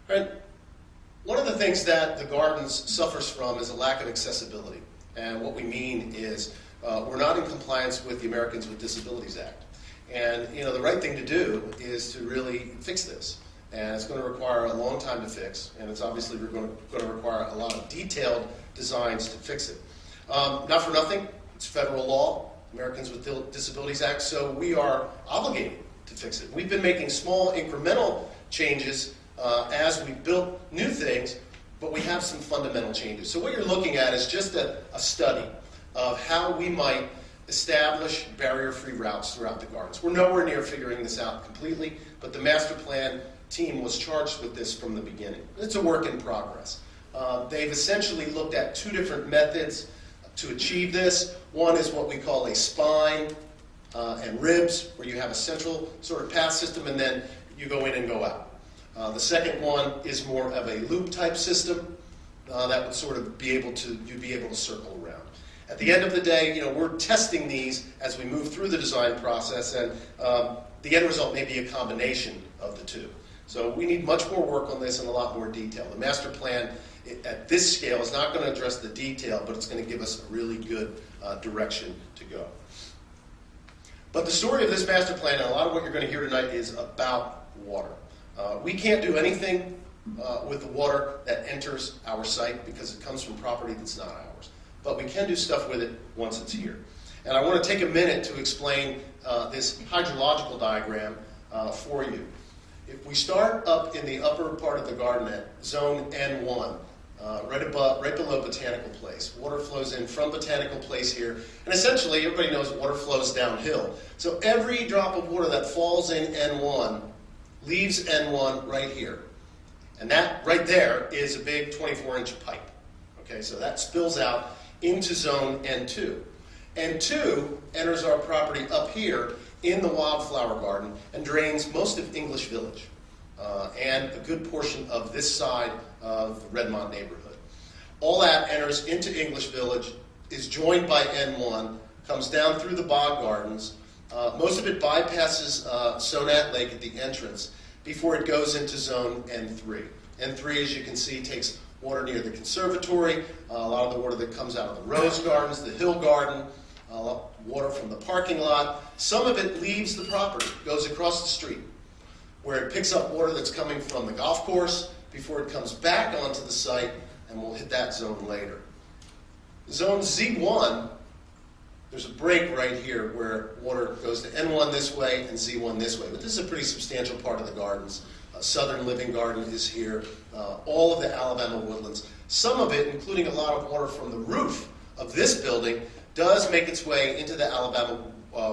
Right. One of the things that the gardens suffers from is a lack of accessibility. And what we mean is we're not in compliance with the Americans with Disabilities Act. And the right thing to do is to really fix this. And it's going to require a long time to fix. And it's obviously going to require a lot of detailed designs to fix it. Not for nothing, it's federal law, Americans with Disabilities Act, so we are obligated to fix it. We've been making small incremental changes as we built new things, but we have some fundamental changes. So what you're looking at is just a study of how we might establish barrier-free routes throughout the gardens. We're nowhere near figuring this out completely, but the master plan team was charged with this from the beginning. It's a work in progress. They've essentially looked at two different methods to achieve this. One is what we call a spine and ribs, where you have a central sort of path system and then you go in and go out. The second one is more of a loop type system that would sort of you'd be able to circle around. At the end of the day, we're testing these as we move through the design process, and the end result may be a combination of the two. So we need much more work on this and a lot more detail. The master plan at this scale is not going to address the detail, but it's going to give us a really good direction to go. But the story of this master plan, and a lot of what you're going to hear tonight, is about water. We can't do anything with the water that enters our site because it comes from property that's not ours. But we can do stuff with it once it's here. And I want to take a minute to explain this hydrological diagram for you. If we start up in the upper part of the garden at zone N1, right below Botanical Place, water flows in from Botanical Place here, and essentially everybody knows water flows downhill. So every drop of water that falls in N1 leaves N1 right here. And that right there is a big 24-inch pipe. Okay, so that spills out into zone N2. N2 enters our property up here in the wildflower garden and drains most of English Village and a good portion of this side of the Redmont neighborhood. All that enters into English Village, is joined by N1, comes down through the bog gardens. Most of it bypasses Sonat Lake at the entrance before it goes into zone N3. N3, as you can see, takes water near the conservatory, a lot of the water that comes out of the rose gardens, the hill garden, water from the parking lot. Some of it leaves the property, goes across the street, where it picks up water that's coming from the golf course before it comes back onto the site, and we'll hit that zone later. Zone Z1, there's a break right here where water goes to N1 this way and Z1 this way, but this is a pretty substantial part of the gardens. Southern Living Garden is here, all of the Alabama woodlands. Some of it, including a lot of water from the roof of this building, does make its way into the Alabama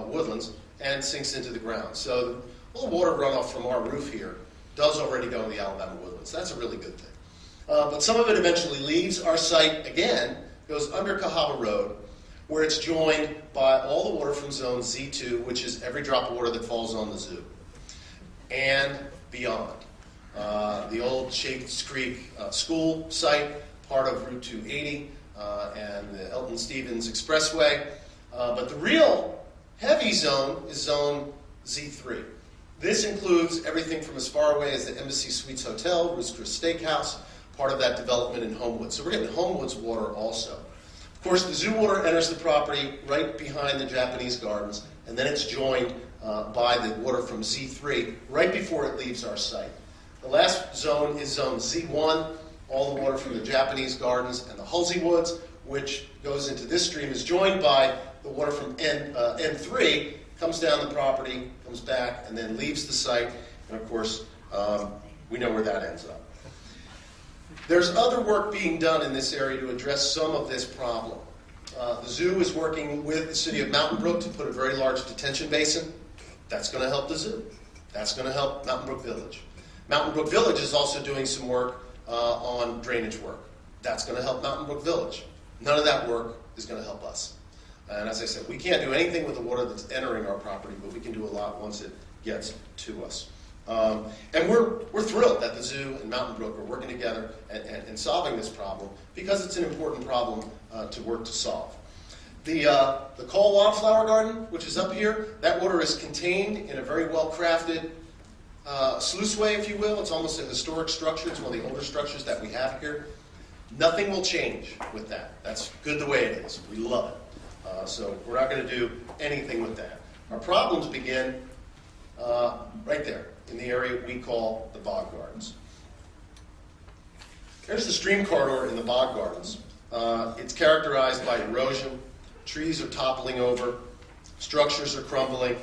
woodlands and sinks into the ground. So all the water runoff from our roof here does already go to the Alabama woodlands. That's a really good thing. But some of it eventually leaves our site again, goes under Cahaba Road, where it's joined by all the water from zone Z2, which is every drop of water that falls on the zoo, and beyond. The old Shades Creek school site, part of Route 280 and the Elton Stevens Expressway. But the real heavy zone is zone Z3. This includes everything from as far away as the Embassy Suites Hotel, Ruth's Chris Steakhouse, part of that development in Homewood. So we're getting Homewood's water also. Of course, the zoo water enters the property right behind the Japanese gardens, and then it's joined by the water from Z3 right before it leaves our site. The last zone is zone Z1. All the water from the Japanese gardens and the Halsey Woods, which goes into this stream, is joined by the water from N3, comes down the property, comes back, and then leaves the site. And of course, we know where that ends up. There's other work being done in this area to address some of this problem. The zoo is working with the city of Mountain Brook to put a very large detention basin. That's going to help the zoo. That's going to help Mountain Brook Village. Mountain Brook Village is also doing some work on drainage work. That's going to help Mountain Brook Village. None of that work is going to help us. And as I said, we can't do anything with the water that's entering our property, but we can do a lot once it gets to us. And we're thrilled that the zoo and Mountain Brook are working together and solving this problem, because it's an important problem to work to solve. The Cole Wildflower Garden, which is up here, that water is contained in a very well-crafted sluiceway, if you will. It's almost a historic structure. It's one of the older structures that we have here. Nothing will change with that. That's good the way it is. We love it. So we're not going to do anything with that. Our problems begin right there in the area we call the bog gardens. Here's the stream corridor in the bog gardens. It's characterized by erosion. Trees are toppling over. Structures are crumbling.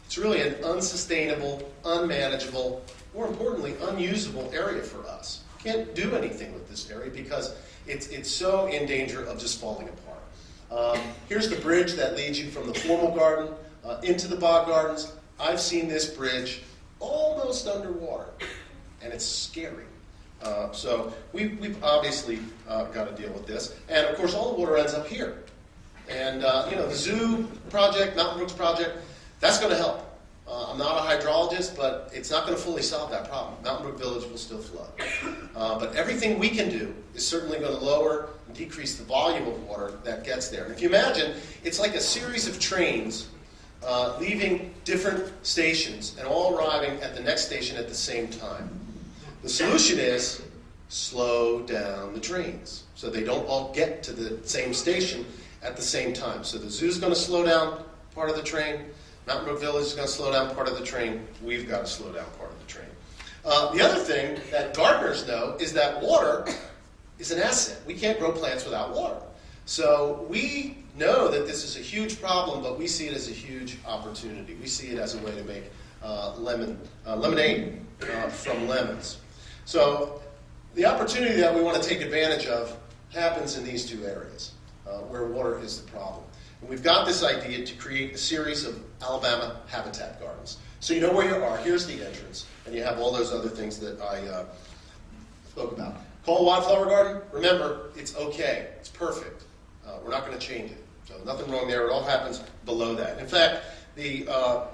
It's really an unsustainable, unmanageable, more importantly, unusable area for us. Can't do anything with this area because it's so in danger of just falling apart. Here's the bridge that leads you from the formal garden into the bog gardens. I've seen this bridge almost underwater, and it's scary. So we've obviously got to deal with this. And of course, all the water ends up here. And the zoo project, Mountain Brooks project, that's going to help. I'm not a hydrologist, but it's not going to fully solve that problem. Mountain Brook Village will still flood. But everything we can do is certainly going to lower and decrease the volume of water that gets there. And if you imagine, it's like a series of trains leaving different stations and all arriving at the next station at the same time. The solution is slow down the trains so they don't all get to the same station at the same time. So the zoo's going to slow down part of the train. Mountain Brook Village is going to slow down part of the train. We've got to slow down part of the train. The other thing that gardeners know is that water is an asset. We can't grow plants without water. So we know that this is a huge problem, but we see it as a huge opportunity. We see it as a way to make lemonade from lemons. So the opportunity that we want to take advantage of happens in these two areas where water is the problem. And we've got this idea to create a series of Alabama habitat gardens. So you know where you are. Here's the entrance. And you have all those other things that I spoke about. Call wildflower garden. Remember, it's okay. It's perfect. We're not going to change it. So nothing wrong there. It all happens below that. In fact, the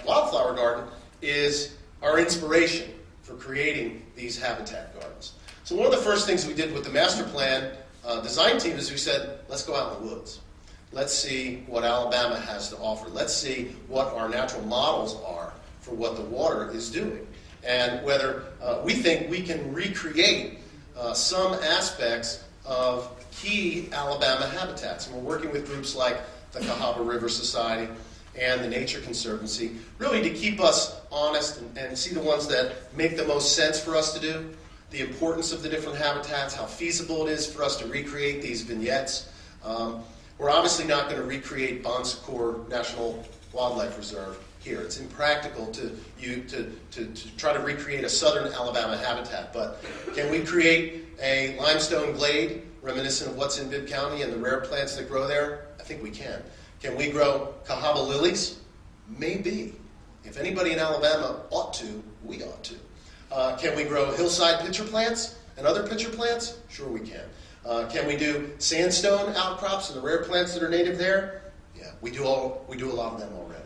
wildflower garden is our inspiration for creating these habitat gardens. So one of the first things we did with the master plan design team is we said, let's go out in the woods. Let's see what Alabama has to offer. Let's see what our natural models are for what the water is doing. And whether we think we can recreate some aspects of key Alabama habitats. And we're working with groups like the Cahaba River Society and the Nature Conservancy, really to keep us honest and see the ones that make the most sense for us to do, the importance of the different habitats, how feasible it is for us to recreate these vignettes. We're obviously not going to recreate Bon Secours National Wildlife Reserve here. It's impractical to try to recreate a southern Alabama habitat, but can we create a limestone glade reminiscent of what's in Bibb County and the rare plants that grow there? I think we can. Can we grow Cahaba lilies? Maybe. If anybody in Alabama ought to, we ought to. Can we grow hillside pitcher plants and other pitcher plants? Sure we can. Can we do sandstone outcrops and the rare plants that are native there? Yeah, we do a lot of them already.